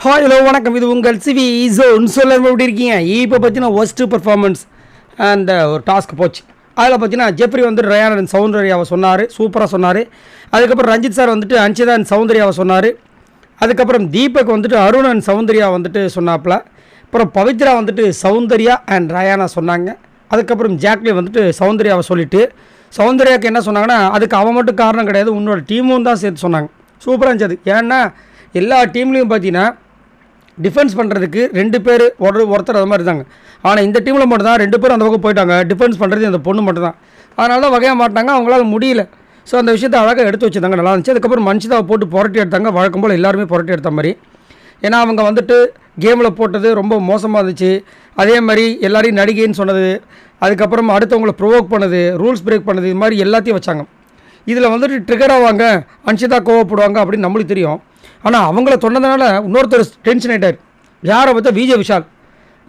Hi hello வணக்கம். இது உங்கள் சிவி ஜோன் சொல்ல எப்படி இருக்கீங்க? இப்போ பார்த்தீங்கன்னா ஒஸ்ட்டு பர்ஃபார்மன்ஸ் அந்த ஒரு டாஸ்க் போச்சு. அதில் பார்த்தீங்கன்னா ஜெப்ரி வந்து ரயான் அண்ட் சௌந்தர்யாவை சொன்னார், சூப்பராக சொன்னார். அதுக்கப்புறம் ரஞ்சித் சார் வந்துட்டு அன்ஷிதா அண்ட் சௌந்தர்யாவை சொன்னார். அதுக்கப்புறம் தீபக் வந்துட்டு அருண் அண்ட் சௌந்தர்யா வந்துட்டு சொன்னாப்புல. அப்புறம் பவித்ரா வந்துட்டு சௌந்தர்யா அண்ட் ரயானா சொன்னாங்க. அதுக்கப்புறம் ஜாக்லி வந்துட்டு சௌந்தர்யாவை சொல்லிவிட்டு சௌந்தர்யாவுக்கு என்ன சொன்னாங்கன்னா, அதுக்கு அவன் மட்டும் காரணம் கிடையாது, உன்னோட டீமும் தான் சேர்த்து சொன்னாங்க. சூப்பராக இருந்துச்சு. ஏன்னா எல்லா டீம்லேயும் பார்த்தீங்கன்னா டிஃபென்ஸ் பண்ணுறதுக்கு 2 பேர் ஒருத்தர் அது மாதிரி இருந்தாங்க. ஆனால் இந்த டீமில் மட்டும் தான் 2 பேரும் அந்த பக்கம் போயிட்டாங்க. டிஃபென்ஸ் பண்ணுறது அந்த பொண்ணு மட்டும் தான். அதனால தான் வகையாக மாட்டாங்க, அவங்களால முடியல. ஸோ அந்த விஷயத்தை அழகாக எடுத்து வச்சுருந்தாங்க, நல்லா இருந்துச்சு. அதுக்கப்புறம் மன்ஷிதாவை போட்டு புரட்டி எடுத்தாங்க, வழக்கம் போல் எல்லாருமே புரட்டி எடுத்த மாதிரி. ஏன்னா அவங்க வந்துட்டு கேமில் போட்டது ரொம்ப மோசமாக இருந்துச்சு. அதே மாதிரி எல்லாரையும் நடிகைன்னு சொன்னது, அதுக்கப்புறம் அடுத்தவங்களை ப்ரொவோக் பண்ணது, ரூல்ஸ் பிரேக் பண்ணது, இது மாதிரி எல்லாத்தையும் வச்சாங்க. இதில் வந்துட்டு ட்ரிகர் ஆவாங்க, அன்ஷிதா கோவப்படுவாங்க அப்படின்னு நம்மளுக்கு தெரியும். ஆனால் அவங்கள சொன்னதுனால இன்னொருத்தர் டென்ஷன் ஆகிட்டார். யாரை பார்த்தா விஜய் விஷால்.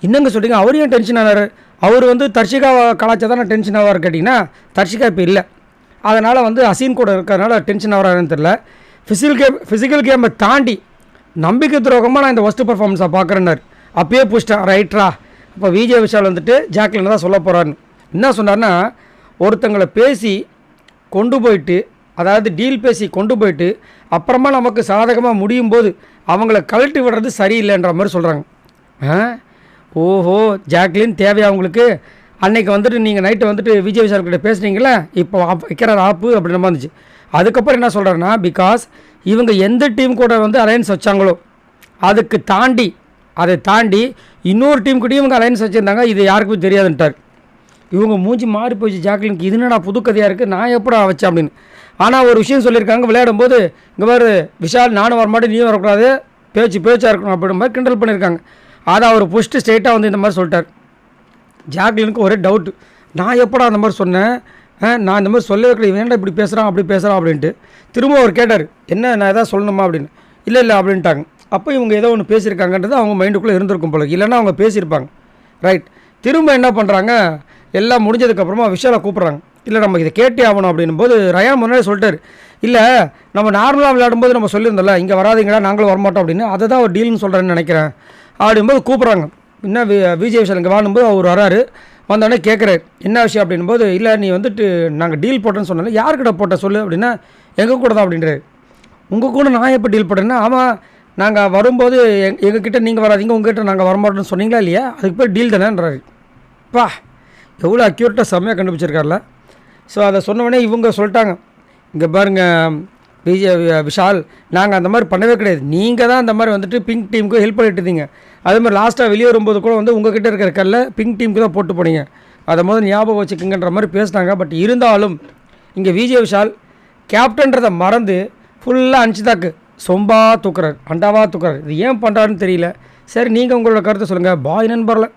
என்னங்க சொல்கிறீங்க, அவர் ஏன் டென்ஷன் ஆனார்? அவர் வந்து தர்ஷிகாவை கலாச்சா தானே டென்ஷன் ஆவார் கேட்டிங்கன்னா, தர்ஷிகா இப்போ இல்லை. அதனால் வந்து அசீன் கூட இருக்கிறதுனால டென்ஷன் ஆகிறாருன்னு தெரில. ஃபிசிக்கல் கேமை தாண்டி நம்பிக்கை துரோகமாக நான் இந்த ஒஸ்ட்டு பர்ஃபார்மன்ஸாக பார்க்குறேன்னார். அப்பயே பிடிச்சிட்டேன், ரைட்ரா. இப்போ விஜய் விஷால் வந்துட்டு ஜாக்லின் தான் சொல்ல போகிறாருன்னு என்ன சொன்னார்னா, ஒருத்தங்களை பேசி கொண்டு போயிட்டு, அதாவது டீல் பேசி கொண்டு போயிட்டு அப்புறமா நமக்கு சாதகமாக முடியும் போது அவங்கள கழட்டி விடுறது சரியில்லைன்ற மாதிரி சொல்கிறாங்க. ஓஹோ, ஜாக்லின் தேவையா அவங்களுக்கு? அன்றைக்கி வந்துட்டு நீங்கள் நைட்டு வந்துட்டு விஜய் விஷால் கிட்ட பேசுனீங்களே, இப்போ வைக்கிறார் ஆப்பு அப்படின்ற மாதிரி இருந்துச்சு. அதுக்கப்புறம் என்ன சொல்கிறாருன்னா, பிகாஸ் இவங்க எந்த டீம் கூட வந்து அலையன்ஸ் வச்சாங்களோ அதுக்கு தாண்டி அதை தாண்டி இன்னொரு டீம் கூடயும் இவங்க அலையன்ஸ் வச்சுருந்தாங்க, இது யாருக்குமே தெரியாதுன்ட்டார். இவங்க மூஞ்சி மாறி போச்சு ஜாக்லினுக்கு. இது என்னடா புது கதையாக இருக்குது, நான் எப்படா வச்சேன் அப்படின்னு. ஆனால் ஒரு விஷயம் சொல்லியிருக்காங்க, விளையாடும் போது இங்கே பாரு விஷால், நானும் வரமாட்டேன் நீயும் வரக்கூடாது, பேச்சாக இருக்கணும் அப்படின்ற மாதிரி கிண்டல் பண்ணியிருக்காங்க. அதை அவர் புஷ்ட்டு ஸ்ட்ரெயிட்டாக வந்து இந்த மாதிரி சொல்லிட்டார். ஜாக்லினுக்கு ஒரே டவுட்டு, நான் எப்படா அந்த மாதிரி சொன்னேன், நான் இந்த மாதிரி சொல்லவே கிடையாது, வேண்டாம் இப்படி பேசுகிறான் அப்படி பேசுகிறான் அப்படின்ட்டு. திரும்ப அவர் கேட்டார், என்ன நான் எதாவது சொல்லணுமா அப்படின்னு. இல்லை அப்படின்ட்டாங்க. அப்போ இவங்க ஏதோ ஒன்று பேசியிருக்காங்கன்றது அவங்க மைண்டுக்குள்ளே இருந்திருக்கும் போல, இல்லைன்னா அவங்க பேசியிருப்பாங்க. ரைட். திரும்ப என்ன பண்ணுறாங்க, எல்லாம் முடிஞ்சதுக்கப்புறமா விஷாலை கூப்பிட்றாங்க. இல்லை நம்ம இதை கேட்டே ஆகணும் அப்படின்னும் போது ரயான் முன்னாடி சொல்லிட்டார், இல்லை நம்ம நார்மலாக விளையாடும்போது நம்ம சொல்லியிருந்தோம்ல, இங்கே வராதிங்களா நாங்களும் வரமாட்டோம் அப்படின்னு, அதை தான் ஒரு டீல்னு சொல்கிறேன்னு நினைக்கிறேன் அப்படின்போது கூப்பிட்றாங்க. என்ன விஜய் விஷால் இங்கே வாழும்போது அவர் வராரு. வந்தோடனே கேட்குறாரு என்ன விஷயம் அப்படின்போது, இல்லை நீ வந்துட்டு நாங்கள் டீல் போட்டேன்னு சொன்னால, யார்கிட்ட போட்ட சொல்லு அப்படின்னா, எங்கள் கூட தான் அப்படின்றாரு. உங்கள் கூட நான் எப்போ டீல் போட்டேன்னா, ஆமாம் நாங்கள் வரும்போது எங்ககிட்ட நீங்கள் வராதிங்க, உங்ககிட்ட நாங்கள் வரமாட்டோன்னு சொன்னீங்களா இல்லையா, அதுக்கு பேர் டீல் தானேன்றாரு. பா, எவ்வளோ அக்யூரேட்டாக செம்மையாக கண்டுபிடிச்சிருக்காருல. ஸோ அதை சொன்னவொடனே இவங்க சொல்லிட்டாங்க, இங்கே பாருங்கள் விஜய் விஷால், நாங்கள் அந்த மாதிரி பண்ணவே கிடையாது, நீங்கள் தான் அந்த மாதிரி வந்துட்டு பிங்க் டீமுக்கு ஹெல்ப் பண்ணிட்டு இருந்தீங்க. அதே மாதிரி லாஸ்ட்டாக வெளியே வரும்போது கூட வந்து உங்ககிட்ட இருக்கிற கல்ல பிங்க் டீமுக்கு தான் போட்டு போனீங்க, அதை முதல் ஞாபகம் வச்சுக்குங்கன்ற மாதிரி பேசினாங்க. பட் இருந்தாலும் இங்கே விஜய் விஷால் கேப்டன்றதை மறந்து ஃபுல்லாக அன்ஷிதாக்கு சொம்பாக தூக்குறாரு, அண்டாவாக தூக்குறாரு. இது ஏன் பண்ணுறாருன்னு தெரியல. சரி, நீங்கள் உங்களோட கருத்தை சொல்லுங்கள். பாய் நண்பரில்.